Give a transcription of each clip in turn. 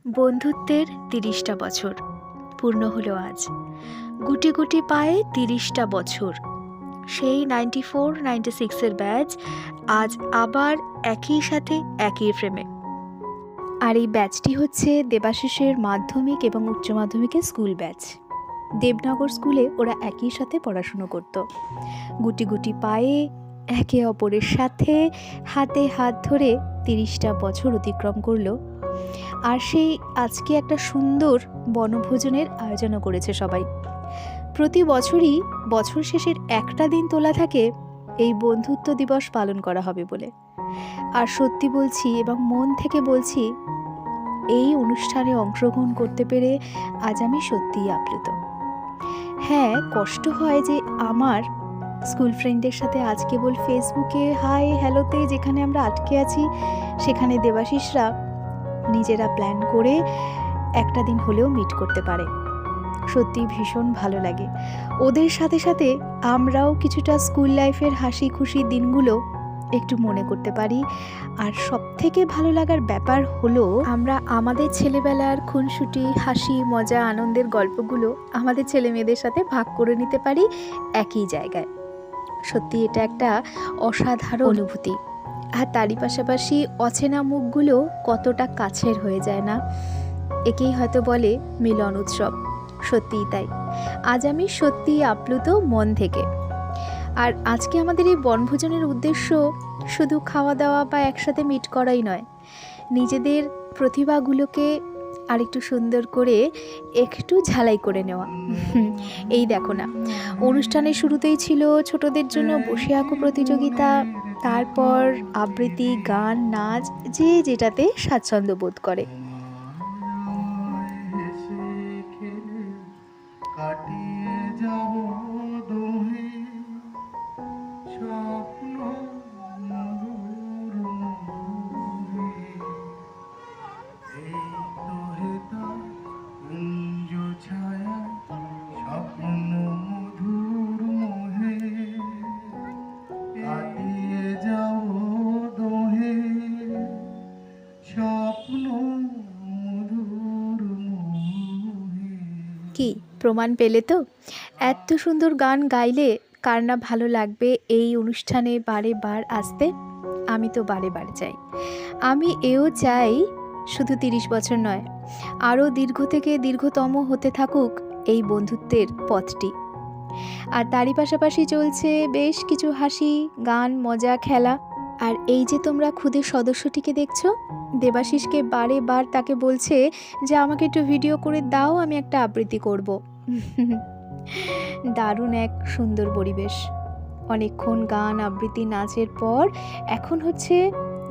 বন্ধুত্বের ৩০টা বছর পূর্ণ হলো আজ। গুটি গুটি পায়ে ৩০টা বছর। সেই 94-96-এর ব্যাচ আজ আবার একই সাথে একই ফ্রেমে। আর এই ব্যাচটি হচ্ছে দেবাশিসের মাধ্যমিক এবং উচ্চ মাধ্যমিকের স্কুল ব্যাচ। দেবনগর স্কুলে ওরা একই সাথে পড়াশুনো করত। গুটি গুটি পায়ে একে অপরের সাথে হাতে হাত ধরে ৩০টা বছর অতিক্রম করলো। আর সেই আজকে একটা সুন্দর বনভোজনের আয়োজনও করেছে সবাই। প্রতি বছরই বছর শেষের একটা দিন তোলা থাকে এই বন্ধুত্ব দিবস পালন করা হবে বলে। আর সত্যি বলছি এবং মন থেকে বলছি, এই অনুষ্ঠানে অংশগ্রহণ করতে পেরে আজ আমি সত্যিই আপ্লুত। হ্যাঁ, কষ্ট হয় যে আমার স্কুল ফ্রেন্ডদের সাথে আজ কেবল ফেসবুকে হাই হ্যালোতে যেখানে আমরা আটকে আছি, সেখানে দেবাশিসরা নিজেরা প্ল্যান করে একটা দিন হলেও মিট করতে পারে। সত্যি ভীষণ ভালো লাগে। ওদের সাথে সাথে আমরাও কিছুটা স্কুল লাইফের হাসি খুশি দিনগুলো একটু মনে করতে পারি। আর সবথেকে ভালো লাগার ব্যাপার হলো আমরা আমাদের ছেলেবেলার খুনসুটি হাসি মজা আনন্দের গল্পগুলো আমাদের ছেলে মেয়েদের সাথে ভাগ করে নিতে পারি একই জায়গায়। সত্যি এটা একটা অসাধারণ অনুভূতি। আর তারই পাশাপাশি অচেনা মুখগুলো কতটা কাছের হয়ে যায় না, একেই হয়তো বলে মিলন উৎসব। সত্যিই তাই। আজ আমি সত্যিই আপ্লুত মন থেকে। আর আজকে আমাদের এই বনভোজনের উদ্দেশ্য শুধু খাওয়া দাওয়া বা একসাথে মিট করাই নয়, নিজেদের প্রতিভাগুলোকে আরেকটু সুন্দর করে একটু ঝালাই করে নেওয়া। এই দেখো না, অনুষ্ঠানের শুরুতেই ছিল ছোটদের জন্য বসে আঁকো প্রতিযোগিতা, তারপর আবৃত্তি, গান, নাচ, যে যেটাতে স্বাচ্ছন্দ্য বোধ করে। কি প্রমাণ পেলে তো? এত সুন্দর গান গাইলে কার না ভালো লাগবে এই অনুষ্ঠানে বারে বার আসতে? আমি তো বারে বার চাই। আমি এও চাই শুধু 30 বছর নয়, আরও দীর্ঘ থেকে দীর্ঘতম হতে থাকুক এই বন্ধুত্বের পথটি। আর তারই পাশাপাশি চলছে বেশ কিছু হাসি গান মজা খেলা। আর এই যে তোমরা খুদের সদস্যটিকে দেখছো, দেবাশিসকে বারে বার তাকে বলছে যে আমাকে একটু ভিডিও করে দাও, আমি একটা আবৃত্তি করব। দারুণ এক সুন্দর পরিবেশ। অনেকক্ষণ গান আবৃত্তি নাচের পর এখন হচ্ছে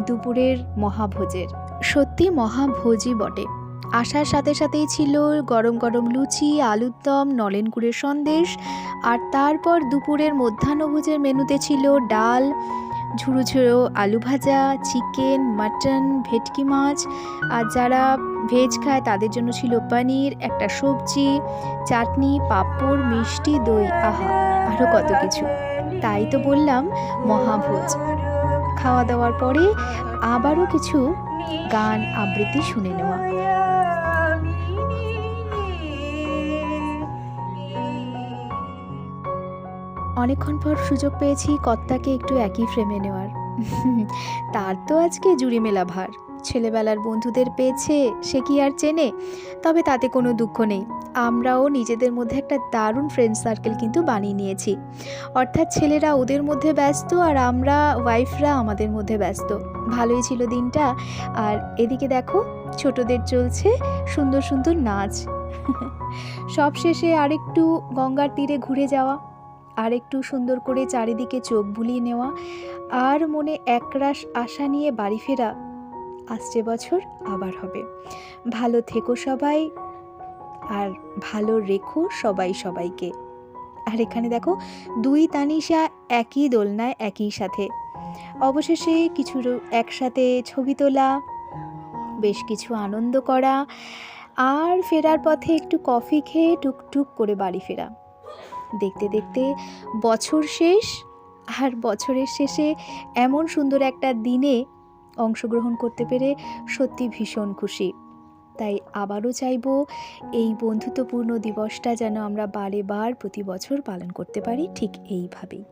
দুপুরের মহাভোজের। সত্যি মহাভোজই বটে। আসার সাথে সাথেই ছিল গরম গরম লুচি, আলুর দম, নলেন গুড়ের সন্দেশ। আর তারপর দুপুরের মধ্যাহ্নভোজের মেনুতে ছিল ডাল, ঝুড়ো ঝুড়ো আলু ভাজা, চিকেন, মাটন, ভেটকি মাছ। আর যারা ভেজ খায় তাদের জন্য ছিল পনির, একটা সবজি, চাটনি, পাঁপড়, মিষ্টি, দই, আহা আরও কত কিছু। তাই তো বললাম মহাভোজ। খাওয়া দাওয়ার পরে আবারও কিছু গান আবৃত্তি শুনে নেওয়া। অনেকক্ষণ পর সুযোগ পেয়েছি কর্তাকে একটু একই ফ্রেমে নেওয়ার। তার তো আজকে জুড়ি মেলা ভার। ছেলেবেলার বন্ধুদের পেয়েছে, সে কি আর চেনে? তবে তাতে কোনো দুঃখ নেই। আমরাও নিজেদের মধ্যে একটা দারুণ ফ্রেন্ড সার্কেল কিন্তু বানিয়ে নিয়েছি। অর্থাৎ ছেলেরা ওদের মধ্যে ব্যস্ত আর আমরা ওয়াইফরা আমাদের মধ্যে ব্যস্ত। ভালোই ছিল দিনটা। আর এদিকে দেখো ছোটদের চলছে সুন্দর সুন্দর নাচ। সব শেষে আরেকটু গঙ্গার তীরে ঘুরে যাওয়া, আর একটু সুন্দর করে চারিদিকে চোখ বুলিয়ে নেওয়া, আর মনে একরাশ আশা নিয়ে বাড়ি ফেরা। আসছে বছর আবার হবে। ভালো থেকো সবাই, আর ভালো রেখো সবাই সবাইকে। আর এখানে দেখো দুই তানিশা একই দোলনায় একই সাথে। অবশেষে কিছু একসাথে ছবি তোলা, বেশ কিছু আনন্দ করা, আর ফেরার পথে একটু কফি খেয়ে টুকটুক করে বাড়ি ফেরা। দেখতে দেখতে বছর শেষ। আর বছরের শেষে এমন সুন্দর একটা দিনে অংশগ্রহণ করতে পেরে সত্যি ভীষণ খুশি। তাই আবারও চাইব এই বন্ধুত্বপূর্ণ দিবসটা যেন আমরা বারে বার প্রতি বছর পালন করতে পারি ঠিক এইভাবেই।